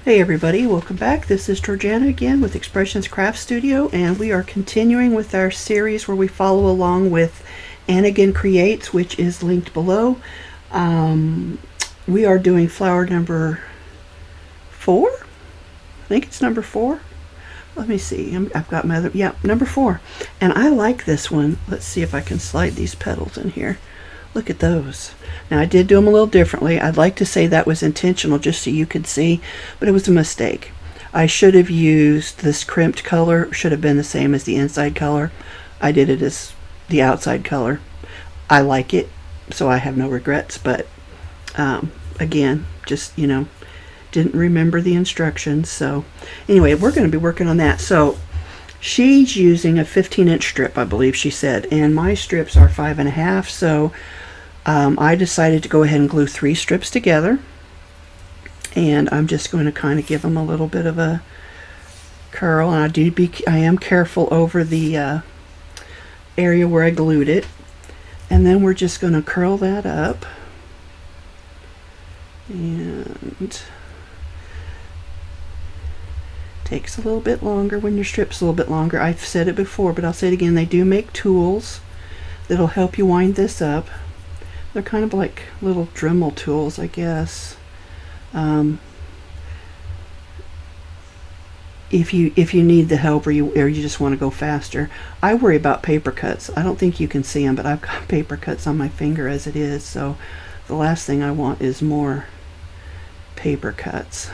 Hey everybody, welcome back. This is Georgiana again with Expressions Craft Studio, and we are continuing with our series where we follow along with Annigan Creates, which is linked below. We are doing flower number 4. I think it's number 4. Let me see. I've got my other, yeah, number 4. And I like this one. Let's see if I can slide these petals in here. Look at those. Now I did do them a little differently. I'd like to say that was intentional just so you could see, but it was a mistake. I should have used this crimped color, should have been the same as the inside color. I did it as the outside color. I like it, so I have no regrets, but again, just, didn't remember the instructions. So anyway, we're going to be working on that. So she's using a 15-inch strip, I believe she said, and my strips are 5.5, so I decided to go ahead and glue 3 strips together, and I'm just going to kind of give them a little bit of a curl, and I am careful over the area where I glued it, and then we're just going to curl that up, and takes a little bit longer when your strip's a little bit longer. I've said it before, but I'll say it again. They do make tools that'll help you wind this up. They're kind of like little Dremel tools, I guess. If you need the help or you just want to go faster. I worry about paper cuts. I don't think you can see them, but I've got paper cuts on my finger as it is, so the last thing I want is more paper cuts.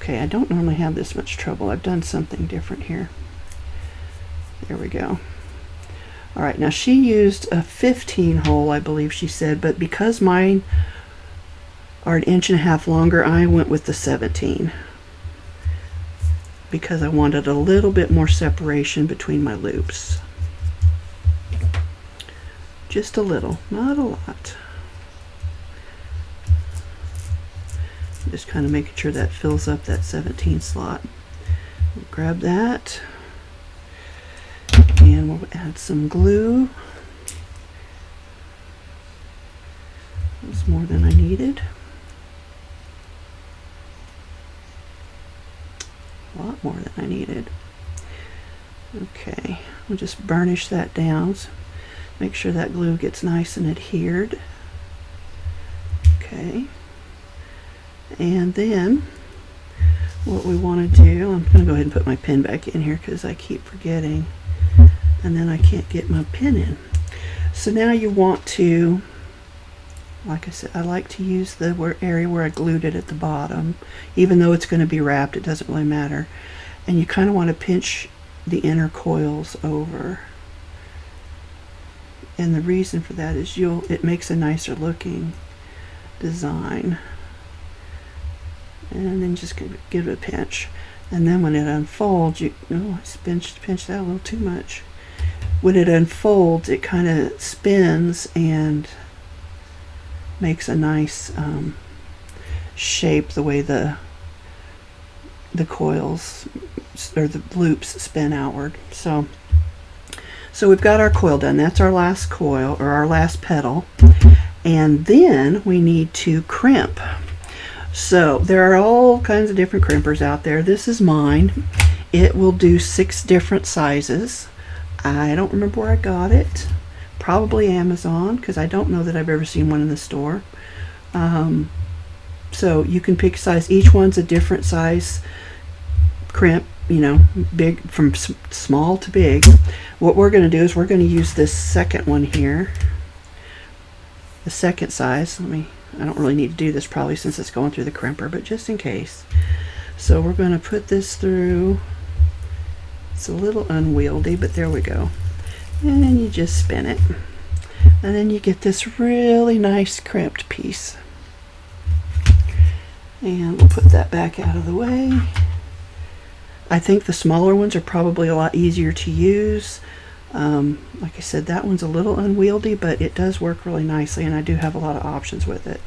Okay, I don't normally have this much trouble. I've done something different here. There we go. All right, now she used a 15 hole, I believe she said, but because mine are 1.5 inches longer, I went with the 17 because I wanted a little bit more separation between my loops. Just a little, not a lot. Just kind of making sure that fills up that 17 slot. We'll grab that, and we'll add some glue. That was more than I needed. A lot more than I needed. Okay, we'll just burnish that down. So make sure that glue gets nice and adhered. Okay. And then what we want to do, I'm going to go ahead and put my pen back in here because I keep forgetting, and then I can't get my pen in. So now you want to, like I said, I like to use the area where I glued it at the bottom. Even though it's going to be wrapped, it doesn't really matter. And you kind of want to pinch the inner coils over. And the reason for that is it makes a nicer looking design. And then just give it a pinch, and then when it unfolds, I pinched that a little too much. When it unfolds, it kind of spins and makes a nice shape the way the coils or the loops spin outward. So we've got our coil done. That's our last coil, or our last petal, and then we need to crimp. So there are all kinds of different crimpers out there. This is mine. It will do 6 different sizes. I don't remember where I got it. Probably Amazon, because I don't know that I've ever seen one in the store. So you can pick size. Each one's a different size crimp, big, from small to big. What we're going to do is we're going to use this second one here, the second size. I don't really need to do this probably since it's going through the crimper, but just in case. So we're going to put this through. It's a little unwieldy, but there we go. And you just spin it. And then you get this really nice crimped piece. And we'll put that back out of the way. I think the smaller ones are probably a lot easier to use. Like I said, that one's a little unwieldy, but it does work really nicely, and I do have a lot of options with it.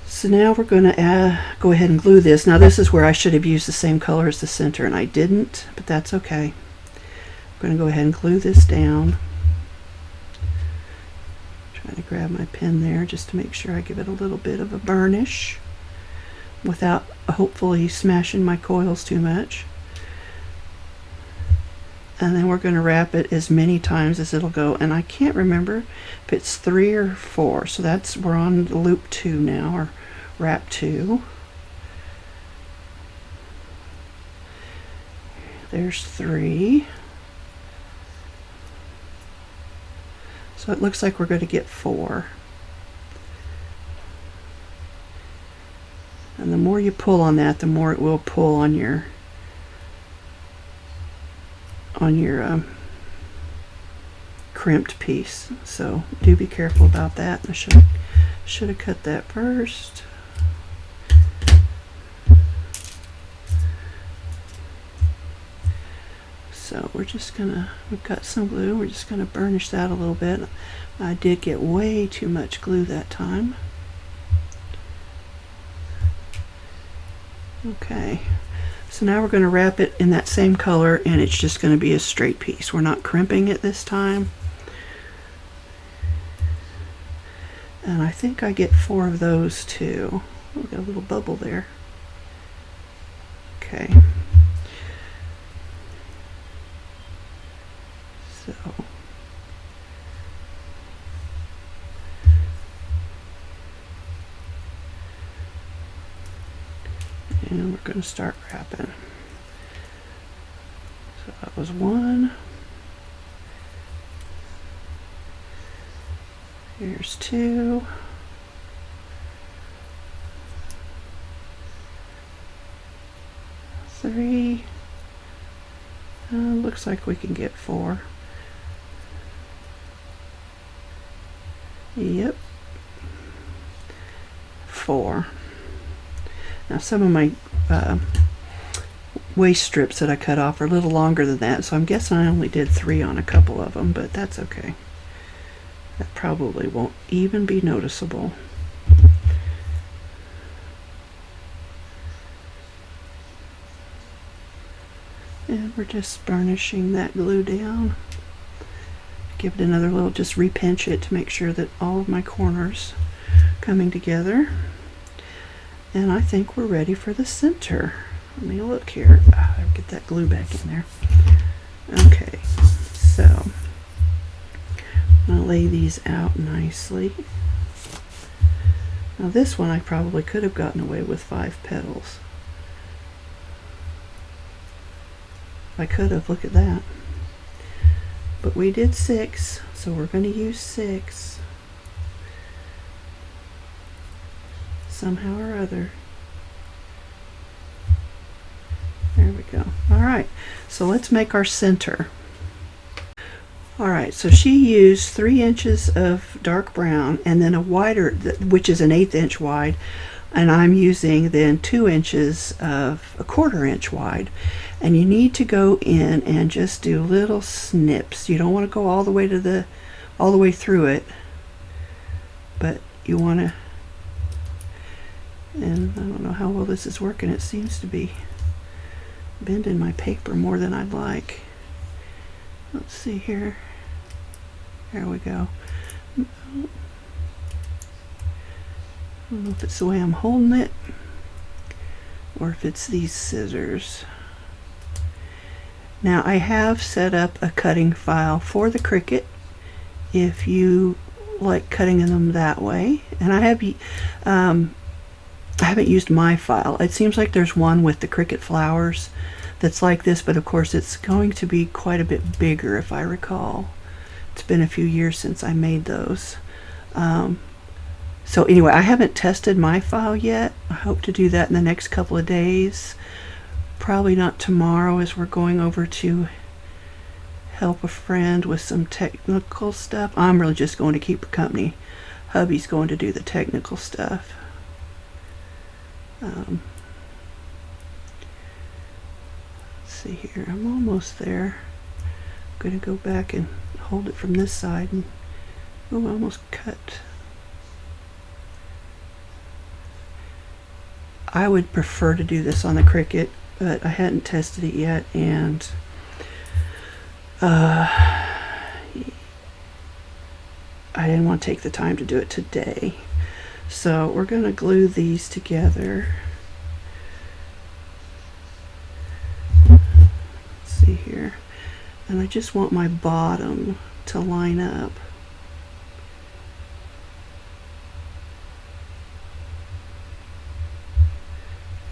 So now we're going to go ahead and glue this. Now this is where I should have used the same color as the center, and I didn't, but that's okay. I'm going to go ahead and glue this down. Trying to grab my pen there just to make sure I give it a little bit of a burnish. without hopefully smashing my coils too much. And then we're going to wrap it as many times as it'll go, and I can't remember if it's 3 or 4, so that's, we're on loop 2 now, or wrap 2. There's 3. So it looks like we're going to get 4. And the more you pull on that, the more it will pull on your crimped piece. So do be careful about that. I should have cut that first. So we're just gonna, we've got some glue, we're just gonna burnish that a little bit. I did get way too much glue that time. Okay, so now we're going to wrap it in that same color, and it's just going to be a straight piece. We're not crimping it this time. And I think I get 4 of those too. Oh, got a little bubble there. Okay. So and we're going to start wrapping. So that was 1. Here's 2. 3. Looks like we can get 4. Yep. 4. Now some of my waist strips that I cut off are a little longer than that, so I'm guessing I only did 3 on a couple of them, but that's okay. That probably won't even be noticeable. And we're just burnishing that glue down. Give it another little, just repinch it to make sure that all of my corners coming together. And I think we're ready for the center. Let me look here. I'll get that glue back in there. Okay, so I'm going to lay these out nicely. Now this one I probably could have gotten away with 5 petals. I could have, look at that. But we did 6, so we're going to use 6. Somehow or other. There we go. Alright, so let's make our center. Alright, so she used 3 inches of dark brown and then a wider, which is an 1/8 inch wide, and I'm using then 2 inches of a 1/4 inch wide. And you need to go in and just do little snips. You don't want to go all the way through it, but you want to. And I don't know how well this is working. It seems to be bending my paper more than I'd like. Let's see here. There we go. I don't know if it's the way I'm holding it or if it's these scissors. Now I have set up a cutting file for the Cricut if you like cutting them that way, and I haven't used my file. It seems like there's one with the Cricut flowers that's like this, but of course it's going to be quite a bit bigger if I recall. It's been a few years since I made those. So anyway, I haven't tested my file yet. I hope to do that in the next couple of days. Probably not tomorrow, as we're going over to help a friend with some technical stuff. I'm really just going to keep her company. Hubby's going to do the technical stuff. Let's see here, I'm almost there. I'm going to go back and hold it from this side and oh, I almost cut. I would prefer to do this on the Cricut, but I hadn't tested it yet, and I didn't want to take the time to do it today. So we're going to glue these together. here. And I just want my bottom to line up.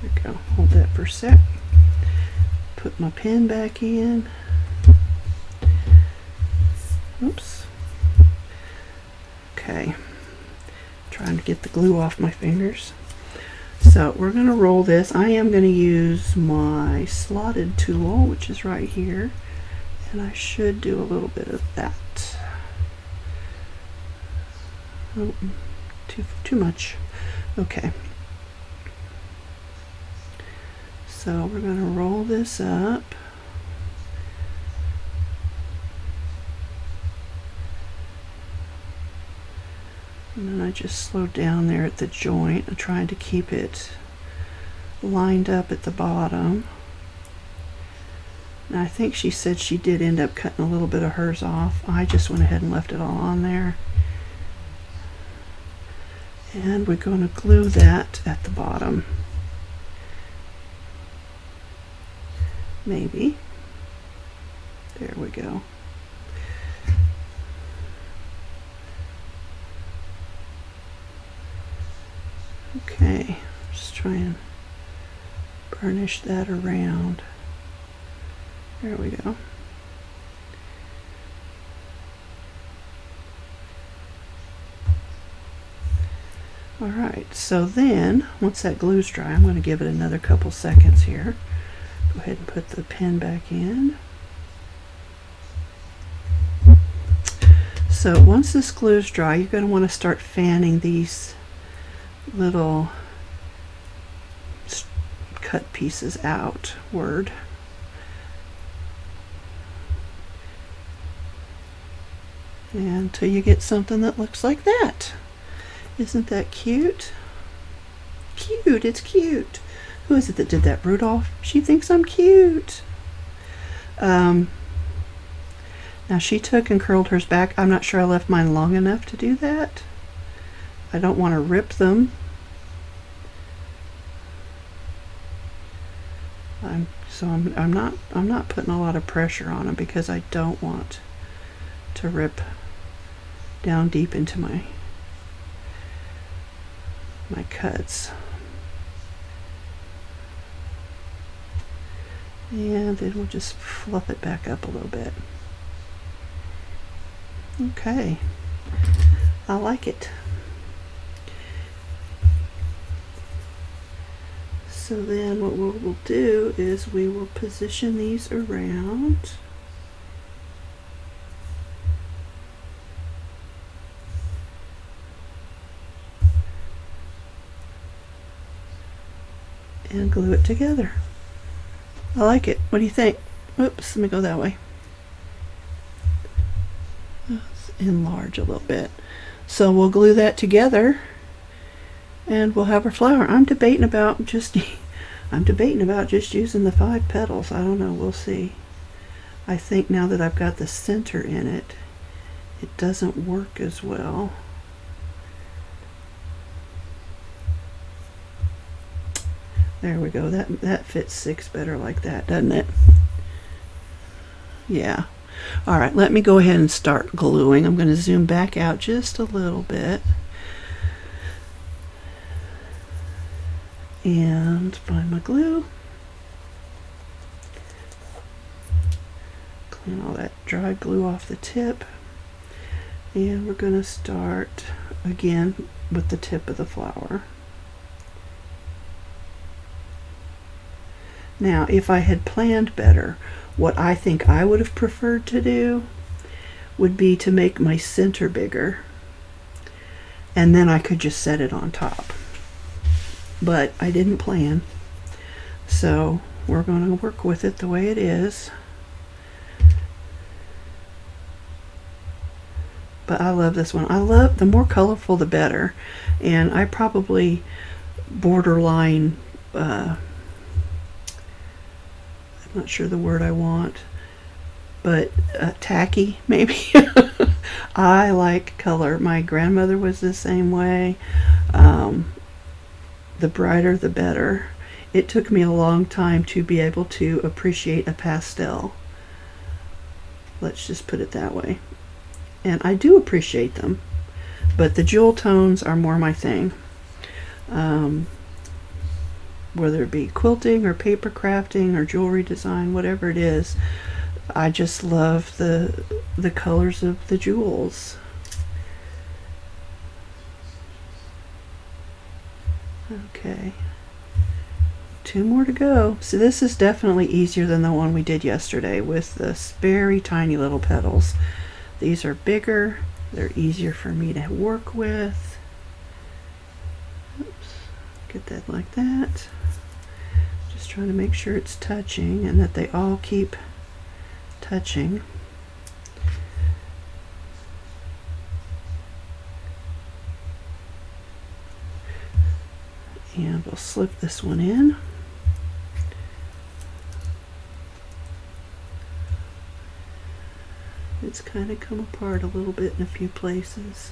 There we go. Hold that for a sec. Put my pen back in. Oops. Okay. Trying to get the glue off my fingers. So we're going to roll this. I am going to use my slotted tool, which is right here. And I should do a little bit of that. Oh, too much. Okay. So we're going to roll this up. And then I just slowed down there at the joint. I'm trying to keep it lined up at the bottom. Now I think she said she did end up cutting a little bit of hers off. I just went ahead and left it all on there. And we're going to glue that at the bottom. Maybe. There we go. Okay, just try and burnish that around. There we go. All right, so then once that glue's dry, I'm going to give it another couple seconds here. Go ahead and put the pen back in. So once this glue's dry, you're going to want to start fanning these little cut pieces outward. And until you get something that looks like that. Isn't that cute? Cute, it's cute. Who is it that did that? Rudolph? She thinks I'm cute. Now she took and curled hers back. I'm not sure I left mine long enough to do that. I don't want to rip them. I'm not putting a lot of pressure on them because I don't want to rip down deep into my cuts. And then we'll just fluff it back up a little bit. Okay, I like it. So then what we'll do is we will position these around. And glue it together. I like it. What do you think? Oops, let me go that way. Let's enlarge a little bit. So we'll glue that together and we'll have our flower. I'm debating about just using the 5 petals. I don't know, we'll see. I think now that I've got the center in it, it doesn't work as well. There we go. That fits 6 better like that, doesn't it? Yeah. All right, let me go ahead and start gluing. I'm going to zoom back out just a little bit. And find my glue. Clean all that dry glue off the tip. And we're going to start again with the tip of the flower. Now, if I had planned better, what I think I would have preferred to do would be to make my center bigger, and then I could just set it on top. But I didn't plan, so we're going to work with it the way it is. But I love this one. I love, the more colorful the better, and I probably borderline I'm not sure the word I want, but tacky maybe. I like color. My grandmother was the same way. The brighter the better. It took me a long time to be able to appreciate a pastel. Let's just put it that way. And I do appreciate them, but the jewel tones are more my thing. Whether it be quilting or paper crafting or jewelry design, whatever it is, I just love the colors of the jewels. Okay, 2 more to go. So this is definitely easier than the one we did yesterday with this very tiny little petals. These are bigger, they're easier for me to work with. Oops, get that like that. Just trying to make sure it's touching and that they all keep touching. And we'll slip this one in. It's kind of come apart a little bit in a few places.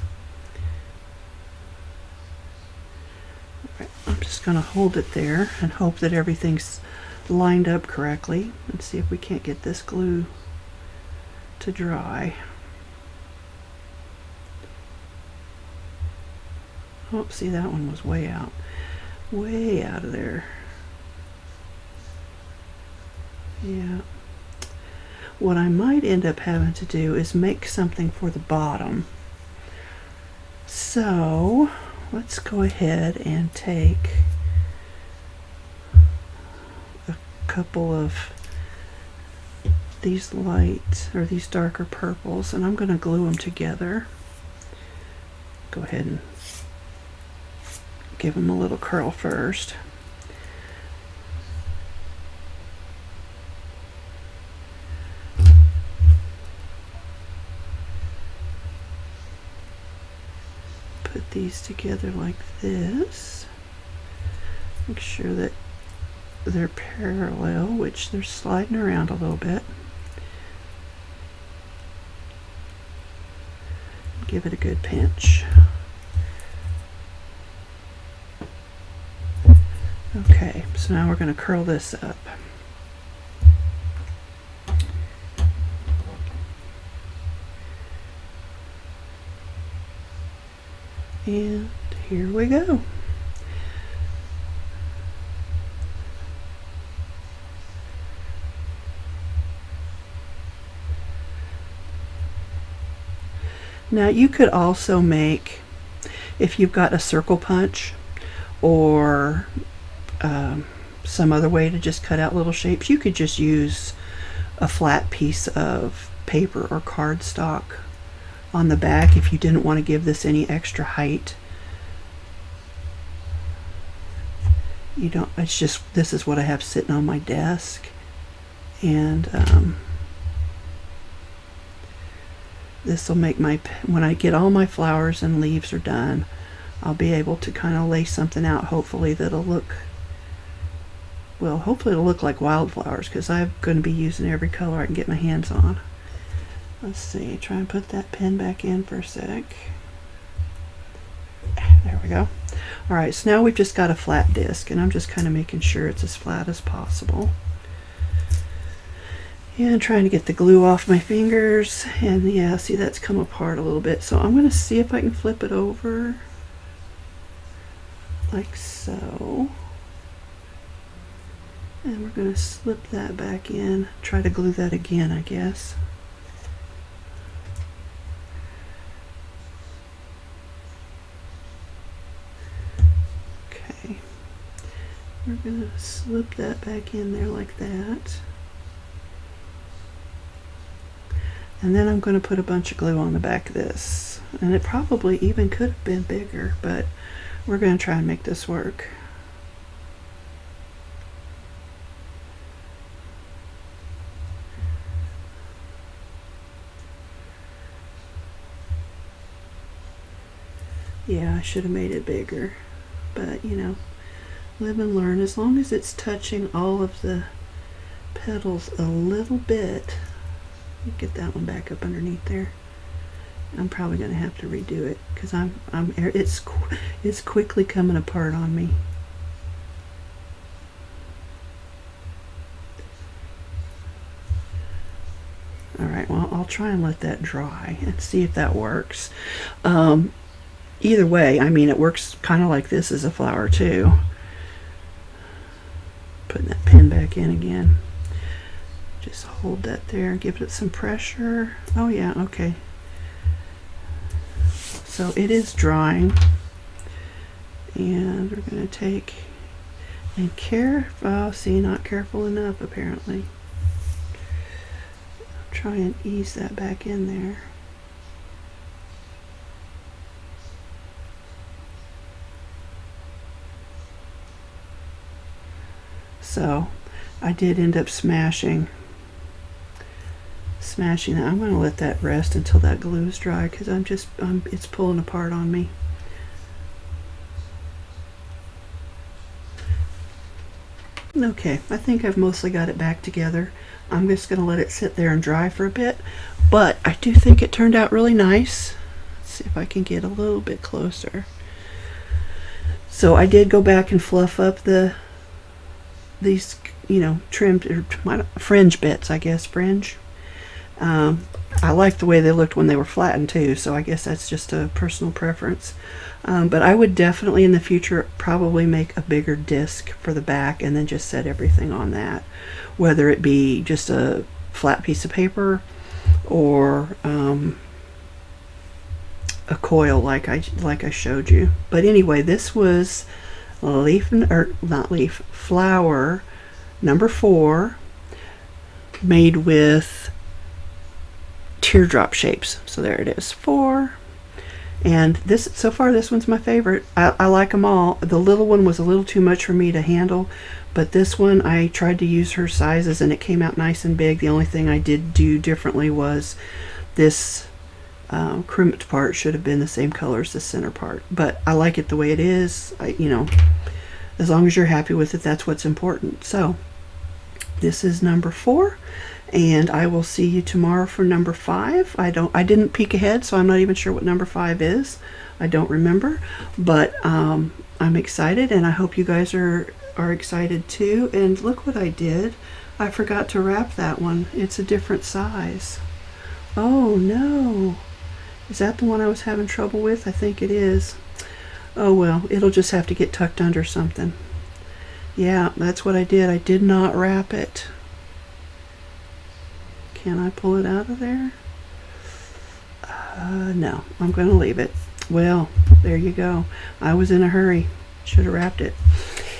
Alright, I'm just going to hold it there and hope that everything's lined up correctly, and see if we can't get this glue to dry. Oh, see, that one was way out of there. Yeah. What I might end up having to do is make something for the bottom. So let's go ahead and take a couple of these light or these darker purples, and I'm going to glue them together. Go ahead and give them a little curl first. Put these together like this. Make sure that they're parallel, which they're sliding around a little bit. Give it a good pinch. Okay, so now we're going to curl this up. And here we go. Now you could also make, if you've got a circle punch or some other way to just cut out little shapes, you could just use a flat piece of paper or cardstock on the back if you didn't want to give this any extra height. You don't, it's just, this is what I have sitting on my desk, and this will make my, when I get all my flowers and leaves are done, I'll be able to kind of lay something out, hopefully that'll look, well, hopefully it'll look like wildflowers, because I'm going to be using every color I can get my hands on. Let's see, try and put that pen back in for a sec. There we go. Alright, so now we've just got a flat disc, and I'm just kind of making sure it's as flat as possible. And trying to get the glue off my fingers, and yeah, see, that's come apart a little bit. So I'm going to see if I can flip it over like so. And we're going to slip that back in, try to glue that again, I guess. Okay, we're going to slip that back in there like that. And then I'm going to put a bunch of glue on the back of this. And it probably even could have been bigger, but we're going to try and make this work. Yeah, I should have made it bigger, but you know, live and learn. As long as it's touching all of the petals a little bit. Get that one back up underneath there. I'm probably going to have to redo it because it's quickly coming apart on me. All right, well, I'll I'll try and let that dry and see if that works. Either way, I mean, it works kind of like this as a flower too. Putting that pin back in again. Just hold that there, give it some pressure. Oh yeah, okay. So it is drying. And we're going to take and see, not careful enough apparently. Try and ease that back in there. So I did end up smashing that. I'm going to let that rest until that glue is dry, because it's pulling apart on me. Okay, I think I've mostly got it back together. I'm just going to let it sit there and dry for a bit, but I do think it turned out really nice. Let's see if I can get a little bit closer. So I did go back and fluff up these, you know, trimmed or fringe bits, I guess, fringe. I like the way they looked when they were flattened too, so I guess that's just a personal preference. But I would definitely in the future probably make a bigger disc for the back and then just set everything on that, whether it be just a flat piece of paper or a coil like I showed you. But anyway, this was flower number 4, made with teardrop shapes. So there it is, 4. And so far this one's my favorite. I like them all. The little one was a little too much for me to handle, but this one I tried to use her sizes and it came out nice and big. The only thing I did do differently was this crimped part should have been the same color as the center part, but I like it the way it is. You know, as long as you're happy with it, that's what's important. So this is number 4. And I will see you tomorrow for number 5. I didn't peek ahead, so I'm not even sure what number 5 is. I don't remember, but I'm excited, and I hope you guys are excited too. And look what I did. I forgot to wrap that one. It's a different size. Oh no. Is that the one I was having trouble with? I think it is. Oh well, it'll just have to get tucked under something. Yeah, that's what I did. I did not wrap it. Can I pull it out of there? No, I'm going to leave it. Well, there you go. I was in a hurry. Should have wrapped it.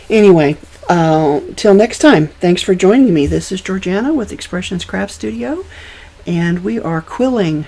Anyway, till next time, thanks for joining me. This is Georgiana with Expressions Craft Studio, and we are quilling